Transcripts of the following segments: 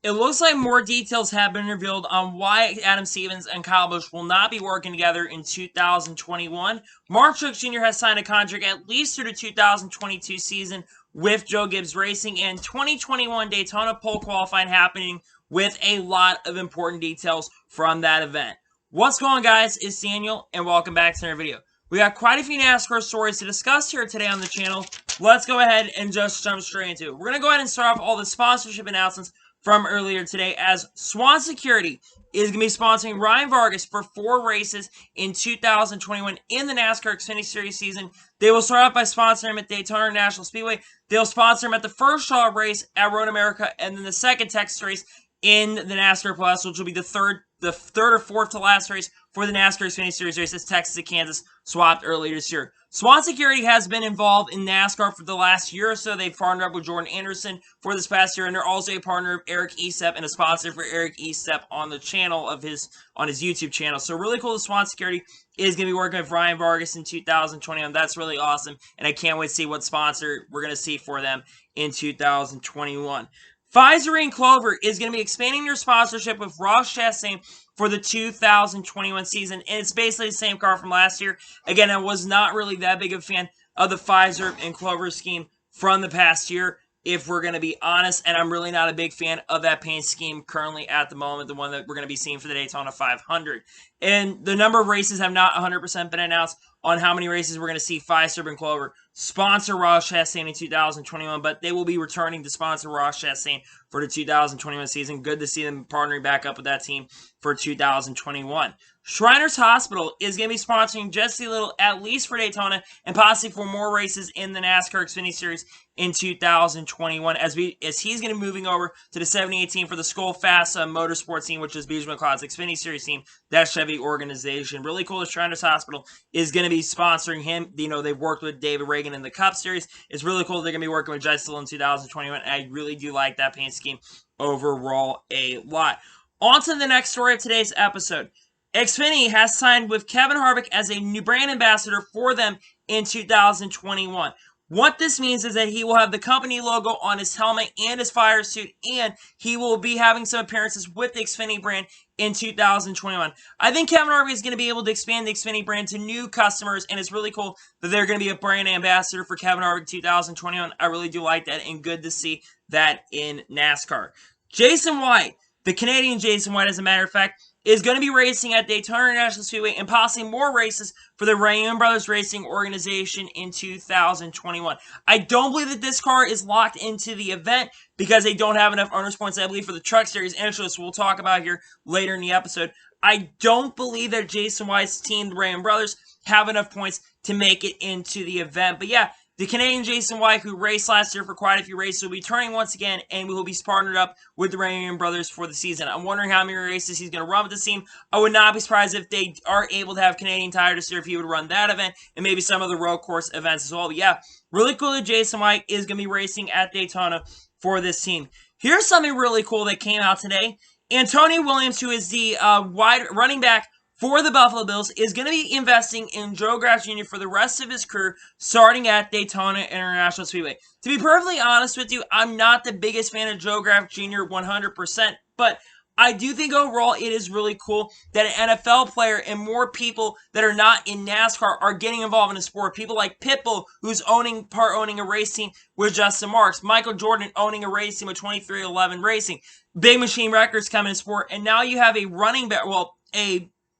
It looks like more details have been revealed on why Adam Stevens and Kyle Busch will not be working together in 2021. Mark Truex Jr. has signed a contract at least through the 2022 season with Joe Gibbs Racing, and 2021 Daytona pole qualifying happening with a lot of important details from that event. What's going on, guys? It's Daniel, and welcome back to another video. We got quite a few NASCAR stories to discuss here today on the channel. Let's go ahead and just jump straight into it. We're going to go ahead and start off all the sponsorship announcements from earlier today, as Swan Security is going to be sponsoring Ryan Vargas for 4 races in 2021 in the NASCAR Xfinity Series season. They will start off by sponsoring him at Daytona International Speedway. They'll sponsor him at the first Shaw race at Road America, and then the second Texas race in the NASCAR Plus, which will be the third or fourth to last race for the NASCAR Xfinity Series races. Texas and Kansas swapped earlier this year. Swan Security has been involved in NASCAR for the last year or so. They've partnered up with Jordan Anderson for this past year, and they're also a partner of Eric Estep and a sponsor for Eric Estep on the channel of his YouTube channel. So really cool that Swan Security is going to be working with Ryan Vargas in 2021. That's really awesome, and I can't wait to see what sponsor we're going to see for them in 2021. Pfizer and Clover is going to be expanding their sponsorship with Ross Chastain for the 2021 season, and it's basically the same car from last year. Again, I was not really that big of a fan of the Pfizer and Clover scheme from the past year, if we're going to be honest, and I'm really not a big fan of that paint scheme currently at the moment, the one that we're going to be seeing for the Daytona 500. And the number of races have not 100% been announced on how many races we're going to see Pfizer and Clover sponsor Ross Chastain in 2021, but they will be returning to sponsor Ross Chastain for the 2021 season. Good to see them partnering back up with that team for 2021. Shriners Hospital is going to be sponsoring Jesse Little at least for Daytona and possibly for more races in the NASCAR Xfinity Series in 2021 as he's going to be moving over to the 78 team for the Skull FASA Motorsports team, which is BJ McLeod's Xfinity Series team, that Chevy organization. Really cool that Shriners Hospital is going to be sponsoring him. You know, they've worked with David Reagan in the Cup Series. It's really cool that they're going to be working with Jesse Little in 2021. I really do like that paint scheme overall a lot. On to the next story of today's episode. Xfinity has signed with Kevin Harvick as a new brand ambassador for them in 2021. What this means is that he will have the company logo on his helmet and his fire suit, and he will be having some appearances with the Xfinity brand in 2021. I think Kevin Harvick is going to be able to expand the Xfinity brand to new customers, and it's really cool that they're going to be a brand ambassador for Kevin Harvick 2021. I really do like that, and good to see that in NASCAR. Jason White, the Canadian Jason White, as a matter of fact, is going to be racing at Daytona International Speedway and possibly more races for the Raymond Brothers Racing organization in 2021. I don't believe that this car is locked into the event because they don't have enough owners points, I believe, for the Truck Series entries we'll talk about here later in the episode. I don't believe that Jason White's team, the Raymond Brothers, have enough points to make it into the event. But yeah, the Canadian Jason White, who raced last year for quite a few races, will be turning once again, and will be partnered up with the Raymond Brothers for the season. I'm wondering how many races he's going to run with the team. I would not be surprised if they are able to have Canadian Tire this year if he would run that event, and maybe some of the road course events as well. But yeah, really cool that Jason White is going to be racing at Daytona for this team. Here's something really cool that came out today. Antonio Williams, who is the wide running back for the Buffalo Bills, is going to be investing in Joe Graf Jr. for the rest of his career, starting at Daytona International Speedway. To be perfectly honest with you, I'm not the biggest fan of Joe Graf Jr. 100%, but I do think overall it is really cool that an NFL player and more people that are not in NASCAR are getting involved in the sport. People like Pitbull, who's part owning a race team with Justin Marks. Michael Jordan owning a race team with 2311 Racing. Big Machine Records coming in sport, and now you have a running back,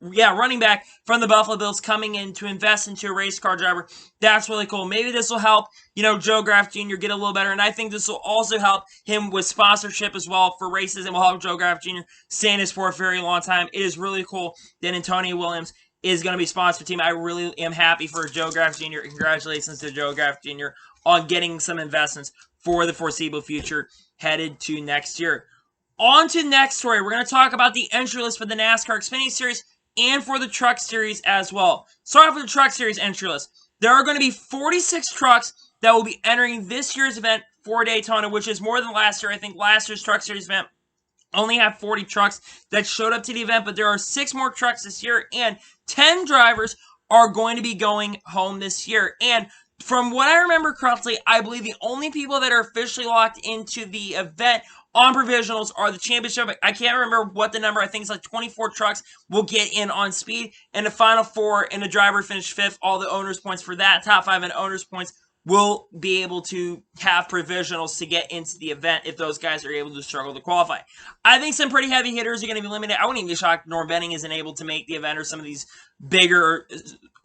running back from the Buffalo Bills coming in to invest into a race car driver. That's really cool. Maybe this will help, Joe Graf Jr. get a little better, and I think this will also help him with sponsorship as well for races, and will help Joe Graf Jr. stay in his sport for a very long time. It is really cool that Antonio Williams is going to be sponsored team. I really am happy for Joe Graf Jr. Congratulations to Joe Graf Jr. on getting some investments for the foreseeable future headed to next year. On to the next story. We're going to talk about the entry list for the NASCAR Xfinity Series and for the Truck Series as well. Start off with the Truck Series entry list. There are going to be 46 trucks that will be entering this year's event for Daytona, which is more than last year. I think last year's Truck Series event only had 40 trucks that showed up to the event, but there are 6 more trucks this year, and 10 drivers are going to be going home this year. And from what I remember correctly, I believe the only people that are officially locked into the event on provisionals are the championship. I can't remember what the number. I think it's like 24 trucks will get in on speed. And the final 4 and the driver finished 5th. All the owners' points for that. Top 5 and owners' points will be able to have provisionals to get into the event if those guys are able to struggle to qualify. I think some pretty heavy hitters are going to be limited. I wouldn't even be shocked if Norm Benning isn't able to make the event, or some of these bigger,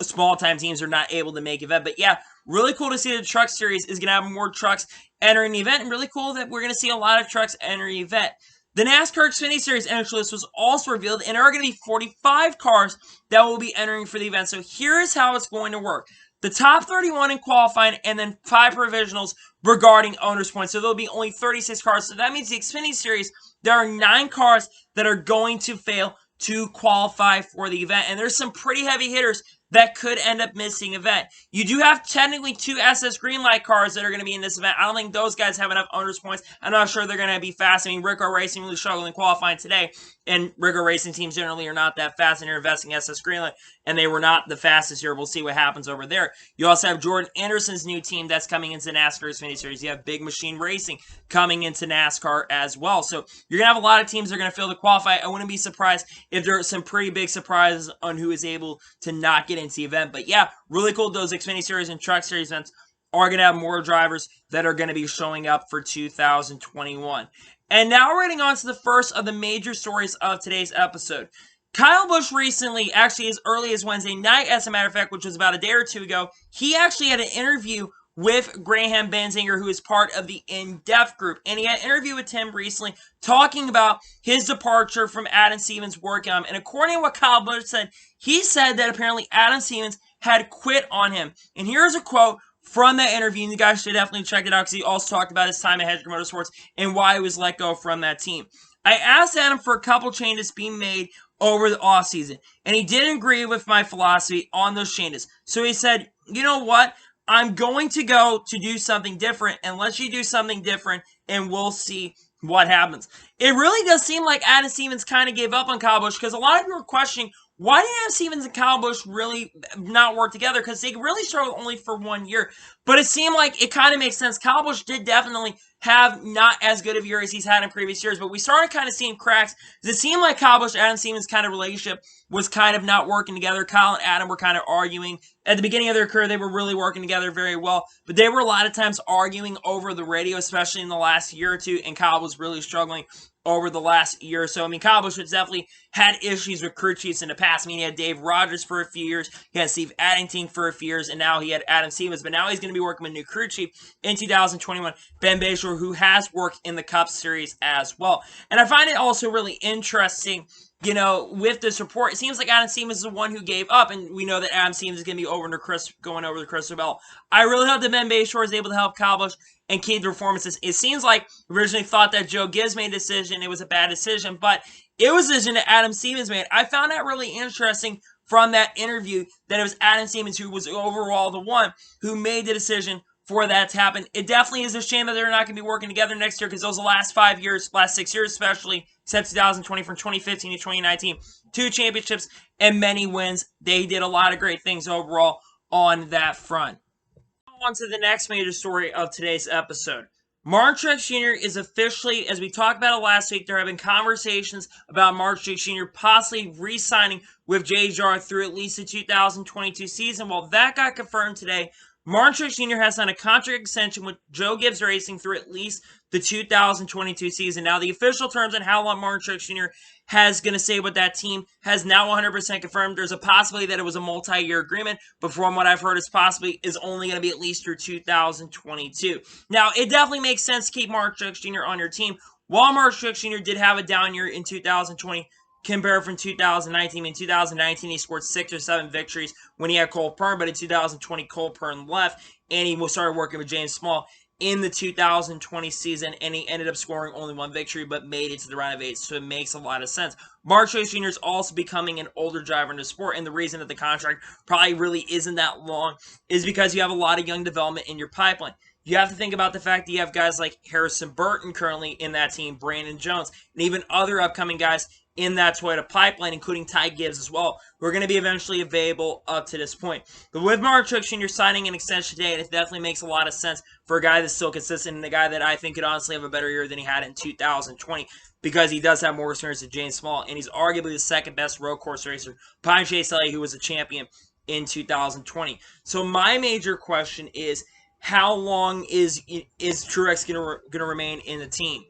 small-time teams are not able to make event. But yeah, really cool to see the Truck Series is going to have more trucks entering the event, and really cool that we're going to see a lot of trucks enter the event. The NASCAR Xfinity Series entry list was also revealed, and there are going to be 45 cars that will be entering for the event. So here is how it's going to work. The top 31 in qualifying, and then 5 provisionals regarding owners' points. So there'll be only 36 cars. So that means the Xfinity Series, there are 9 cars that are going to fail to qualify for the event. And there's some pretty heavy hitters that could end up missing event. You do have technically 2 SS Greenlight cars that are going to be in this event. I don't think those guys have enough owners' points. I'm not sure they're going to be fast. I mean, Rico Racing really struggled in qualifying today, and Rico Racing teams generally are not that fast, and you're investing SS Greenlight, and they were not the fastest here. We'll see what happens over there. You also have Jordan Anderson's new team that's coming into NASCAR Xfinity Series. You have Big Machine Racing coming into NASCAR as well. So you're going to have a lot of teams that are going to fail to qualify. I wouldn't be surprised if there are some pretty big surprises on who is able to not get into the event. But yeah, really cool. Those Xfinity Series and Truck Series events are going to have more drivers that are going to be showing up for 2021. And now we're getting on to the first of the major stories of today's episode. Kyle Busch recently, actually as early as Wednesday night, as a matter of fact, which was about a day or two ago, he actually had an interview with Graham Benzinger, who is part of the In-Depth group. And he had an interview with Tim recently talking about his departure from Adam Stevens' work on him. And according to what Kyle Busch said, he said that apparently Adam Stevens had quit on him. And here's a quote from that interview, and you guys should definitely check it out, because he also talked about his time at Hendrick Motorsports and why he was let go from that team. I asked Adam for a couple changes being made over the offseason, and he didn't agree with my philosophy on those changes. So he said, you know what? I'm going to go to do something different, and let you do something different, and we'll see what happens. It really does seem like Adam Stevens kind of gave up on Kyle Busch, because a lot of people are questioning, why did Adam Stevens and Kyle Busch really not work together? Because they really struggled only for 1 year. But it seemed like it kind of makes sense. Kyle Busch did definitely have not as good of a year as he's had in previous years. But we started kind of seeing cracks. It seemed like Kyle Busch and Adam Stevens' kind of relationship was kind of not working together. Kyle and Adam were kind of arguing. At the beginning of their career, they were really working together very well. But they were a lot of times arguing over the radio, especially in the last year or two. And Kyle was really struggling over the last year or so. I mean, Kyle Busch has definitely had issues with crew chiefs in the past. I mean, he had Dave Rogers for a few years, he had Steve Addington for a few years, and now he had Adam Stevens. But now he's going to be working with a new crew chief in 2021, Ben Bashore, who has worked in the Cup Series as well. And I find it also really interesting, you know, with this report, it seems like Adam Stevens is the one who gave up, and we know that Adam Stevens is going to be going over the Crystal Bell. I really hope that Ben Bashore is able to help Kyle Busch and keep the performances. It seems like originally thought that Joe Gibbs made a decision. It was a bad decision, but it was a decision that Adam Stevens made. I found that really interesting from that interview, that it was Adam Stevens who was overall the one who made the decision for that to happen. It definitely is a shame that they're not going to be working together next year, because those last 5 years, last 6 years especially, except 2020, from 2015 to 2019, 2 championships and many wins. They did a lot of great things overall on that front. On to the next major story of today's episode. Martin Truex Jr. is officially, as we talked about it last week, there have been conversations about Martin Truex Jr. possibly re-signing with JGR through at least the 2022 season. Well, that got confirmed today. Martin Truex Jr. has signed a contract extension with Joe Gibbs Racing through at least the 2022 season. Now, the official terms on how long Martin Truex Jr. has going to stay with that team has now 100% confirmed. There's a possibility that it was a multi-year agreement, but from what I've heard, it's possibly is only going to be at least through 2022. Now, it definitely makes sense to keep Martin Truex Jr. on your team. While Martin Truex Jr. did have a down year in 2020, compared from 2019. In 2019, he scored 6 or 7 victories when he had Cole Pearn, but in 2020, Cole Pearn left, and he started working with James Small in the 2020 season, and he ended up scoring only 1 victory, but made it to the round of 8, so it makes a lot of sense. Martin Truex Jr. is also becoming an older driver in the sport, and the reason that the contract probably really isn't that long is because you have a lot of young development in your pipeline. You have to think about the fact that you have guys like Harrison Burton currently in that team, Brandon Jones, and even other upcoming guys in that Toyota pipeline, including Ty Gibbs as well, who are going to be eventually available up to this point. But with Martin Truex Jr. signing an extension today, it definitely makes a lot of sense for a guy that's still consistent and a guy that I think could honestly have a better year than he had in 2020 because he does have more experience than James Small, and he's arguably the second best road course racer behind Chase Elliott, who was a champion in 2020. So my major question is, how long is Truex going to remain in the team?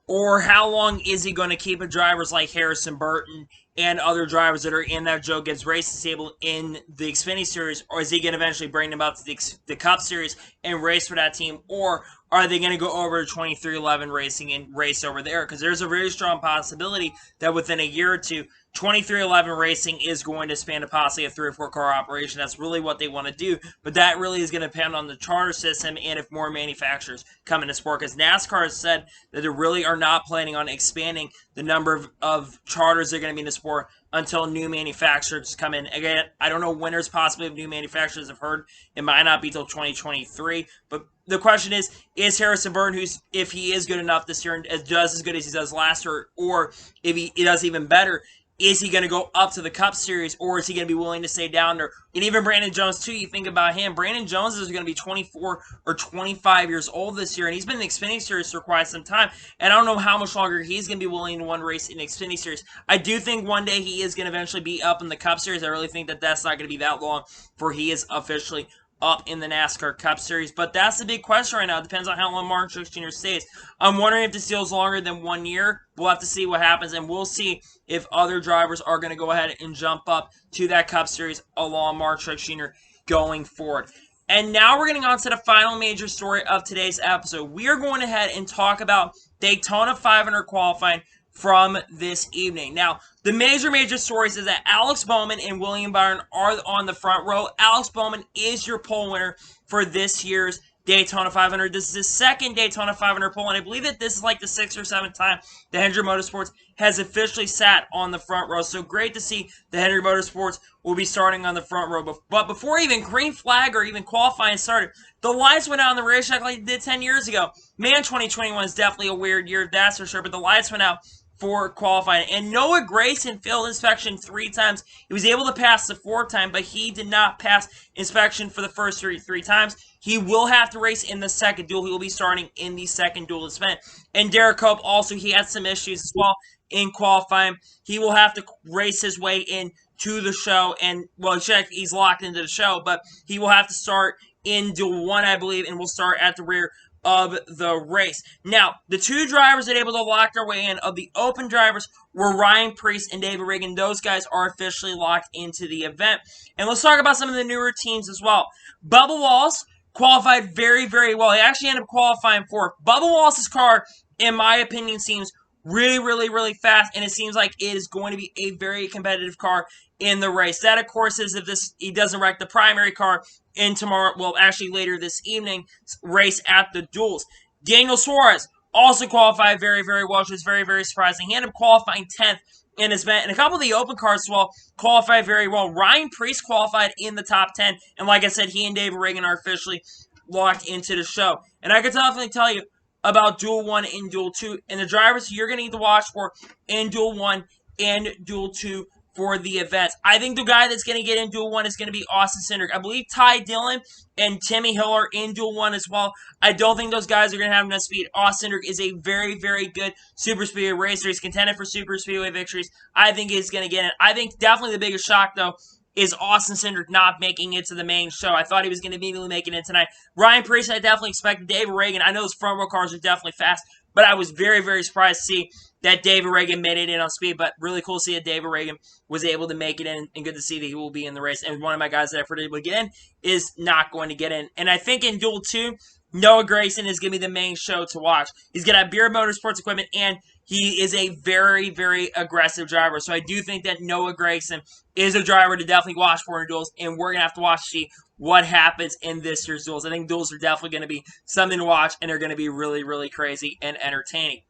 Or how long is he going to keep drivers like Harrison Burton and other drivers that are in that Joe Gibbs Racing stable in the Xfinity Series? Or is he going to eventually bring them up to the Cup Series and race for that team? Or are they going to go over to 23XI Racing and race over there? Because there's a very strong possibility that within a year or two, 23XI Racing is going to span to possibly a 3 or 4 car operation. That's really what they want to do, but that really is going to depend on the charter system and if more manufacturers come into sport, because NASCAR has said that they really are not planning on expanding the number of charters that are going to be in the sport until new manufacturers come in. Again, I don't know when there's possibly new manufacturers. I've heard it might not be till 2023, but the question is Harrison Burton, who's, if he is good enough this year and does as good as he does last year, or if he does even better, is he going to go up to the Cup Series, or is he going to be willing to stay down there? And even Brandon Jones, too, you think about him. Brandon Jones is going to be 24 or 25 years old this year, and he's been in the Xfinity Series for quite some time. And I don't know how much longer he's going to be willing to one race in the Xfinity Series. I do think one day he is going to eventually be up in the Cup Series. I really think that that's not going to be that long before he is officially up in the NASCAR Cup Series. But that's the big question right now. It depends on how long Martin Truex Jr. stays. I'm wondering if this deal is longer than 1 year. We'll have to see what happens, and we'll see if other drivers are going to go ahead and jump up to that Cup Series along Martin Truex Jr. going forward. And now we're getting on to the final major story of today's episode. We are going ahead and talk about Daytona 500 qualifying from this evening. Now, the major stories is that Alex Bowman and William Byron are on the front row. Alex Bowman is your pole winner for this year's Daytona 500. This is his second Daytona 500 pole, and I believe that this is like the 6th or 7th time that Hendrick Motorsports has officially sat on the front row. So great to see that Hendrick Motorsports will be starting on the front row. But before even green flag or even qualifying started, the lights went out on the racetrack like they did 10 years ago. Man, 2021 is definitely a weird year, that's for sure, but the lights went out for qualifying. And Noah Gragson failed inspection 3 times. He was able to pass the 4th time, but he did not pass inspection for the first 3 times. He will have to race in the second duel. He will be starting in the second duel event. And Derek Cope also, he had some issues as well in qualifying. He will have to race his way into the show. And, well, he's locked into the show, but he will have to start in duel 1, I believe, and will start at the rear of the race. Now, the 2 drivers that able to lock their way in of the open drivers were Ryan Preece and David Ragan. Those guys are officially locked into the event. And let's talk about some of the newer teams as well. Bubba Wallace qualified very, very well. He actually ended up qualifying 4th. Bubba Wallace's car, in my opinion, seems really fast, and it seems like it is going to be a very competitive car in the race. That, of course, is if he doesn't wreck the primary car in tomorrow, well, actually later this evening, race at the duels. Daniel Suarez also qualified very, very well, which was very surprising. He ended up qualifying 10th in his event, and a couple of the open cars as well qualified very well. Ryan Preece qualified in the top 10, and like I said, he and David Ragan are officially locked into the show. And I can definitely tell you about Duel 1 and Duel 2, and the drivers you're going to need to watch for in Duel 1 and Duel 2 for the events. I think the guy that's going to get in Duel 1 is going to be Austin Cindric. I believe Ty Dillon and Timmy Hill are in Duel 1 as well. I don't think those guys are going to have enough speed. Austin Cindric is a very good super speedway racer. He's contended for super speedway victories. I think he's going to get in. I think definitely the biggest shock, though, is Austin Cindric not making it to the main show. I thought he was going to immediately make it in tonight. Ryan Preece, I definitely expected. David Ragan, I know those front row cars are definitely fast, but I was very surprised to see that David Ragan made it in on speed, but really cool to see that David Ragan was able to make it in, and good to see that he will be in the race. And one of my guys that I predicted would get in is not going to get in. And I think in Duel 2, Noah Gragson is going to be the main show to watch. He's going to have Beard Motorsports equipment, and he is a very aggressive driver. So I do think that Noah Gragson is a driver to definitely watch for in duels, and we're going to have to watch to see what happens in this year's duels. I think duels are definitely going to be something to watch, and they're going to be really crazy and entertaining.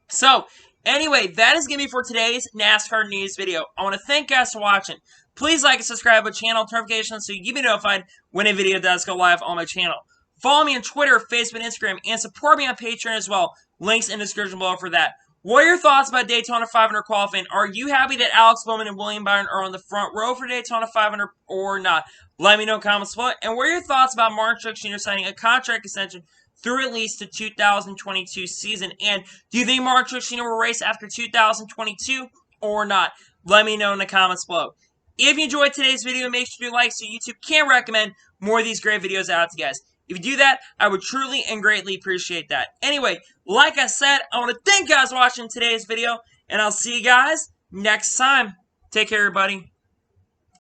So, anyway, that is going to be for today's NASCAR news video. I want to thank you guys for watching. Please like and subscribe to the channel, notifications, so you can be notified when a video does go live on my channel. Follow me on Twitter, Facebook, and Instagram, and support me on Patreon as well. Links in the description below for that. What are your thoughts about Daytona 500 qualifying? Are you happy that Alex Bowman and William Byron are on the front row for Daytona 500 or not? Let me know in the comments below. And what are your thoughts about Martin Truex Jr. signing a contract extension through at least the 2022 season? And do you think Martin Truex Jr. will race after 2022 or not? Let me know in the comments below. If you enjoyed today's video, make sure to like so YouTube can recommend more of these great videos out to you guys. If you do that, I would truly and greatly appreciate that. Anyway, like I said, I want to thank you guys for watching today's video, and I'll see you guys next time. Take care, everybody.